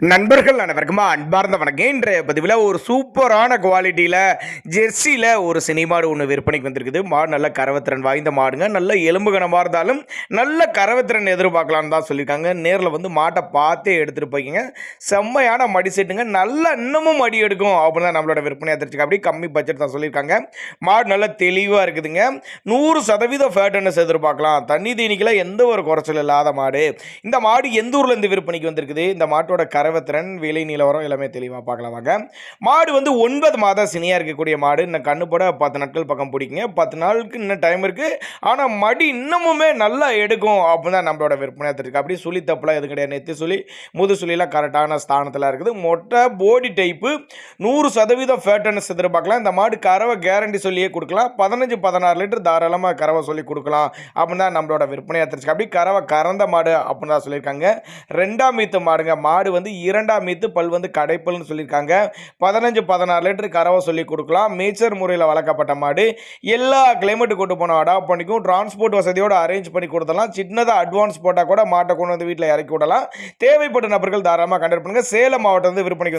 நண்பர்கள் அனைவருக்குமா அன்பார்ந்த வணக்கம். இன்றைய பதிவில் ஒரு சூப்பரான குவாலிட்டியில் ஜெர்சியில் ஒரு சினிமாடு ஒன்று விற்பனைக்கு வந்திருக்குது. மாடு நல்ல கரவத்திறன் வாய்ந்த மாடுங்க. நல்ல எலும்பு கனமாக இருந்தாலும் நல்ல கரவத்திறன் எதிர்பார்க்கலான்னு தான் சொல்லியிருக்காங்க. நேரில் வந்து மாட்டை பார்த்தே எடுத்துகிட்டு போய்க்கிங்க. செம்மையான மடி செட்டுங்க. நல்ல இன்னமும் மடி எடுக்கும் அப்படின்னு தான் நம்மளோட விற்பனை தெரிஞ்சுக்க. அப்படி கம்மி பட்ஜெட் தான் சொல்லியிருக்காங்க. மாடு நல்ல தெளிவாக இருக்குதுங்க. 100% ஃபேட்டனஸ் எதிர்பார்க்கலாம். தண்ணி தீனிக்கில் எந்த ஒரு குறைச்சல் இல்லாத மாடு. இந்த மாடு எந்த ஊர்லேருந்து விற்பனைக்கு வந்திருக்குது, இந்த மாட்டோட கறவைத்திறன், விலை நிலவரம் எல்லாமே தெளிவாக பார்க்கலாம் வாங்க. மாடு வந்து 9 மாதம் சினியாக இருக்கக்கூடிய மாடு. இன்னும் கண்ணு போட 10 நாட்கள் பக்கம் பிடிக்குங்க. 10 நாளுக்கு இன்னும் டைம் இருக்குது. ஆனால் மடி இன்னமுமே நல்லா எடுக்கும் அப்படின்னு தான் நம்மளோட விற்பனையாக இருக்குது. அப்படி சுழி தப்புலாம் எது கிடையாது. நெத்தி சுழி முது சுழிலாம் கரெக்டான ஸ்தானத்தில் இருக்குது. மொட்டை போடி டைப்பு 100% ஃபேட்டனஸ் எதிர்பார்க்கலாம். இந்த மாடு கறவை கேரண்டி சொல்லியே கொடுக்கலாம். 15-16 லிட்டர் தாராளமாக கறவை சொல்லி கொடுக்கலாம் அப்படின்னு தான் நம்மளோட விற்பனையாக தெரிஞ்சுக்க. அப்படி கறவை கறந்த மாடு அப்படின்னு தான் சொல்லியிருக்காங்க. 2ஆம் மீத்து மாடுங்க. மாடு வந்து 2ஆம் மீத்து, பல் வந்து கடைப்பல்னு சொல்லியிருக்காங்க. 15-16 லிட்டர் கறவை சொல்லி கொடுக்கலாம். மேச்சர் முறையில் வளர்க்கப்பட்ட மாடு. எல்லா கிளைமேட்டு கொண்டு போனால் அடாப்ட் பண்ணிக்கும். டிரான்ஸ்போர்ட் வசதியோடு அரேஞ்ச் பண்ணி கொடுத்தலாம். சின்னதாக அட்வான்ஸ் போட்டால் கூட மாட்டை கொண்டு வந்து வீட்டில் இறக்கி விடலாம். தேவைப்பட்ட நபர்கள் தாராளமாக கண்டக்ட் பண்ணுங்கள். சேலம் மாவட்டம் வந்து விற்பனைக்கு வந்து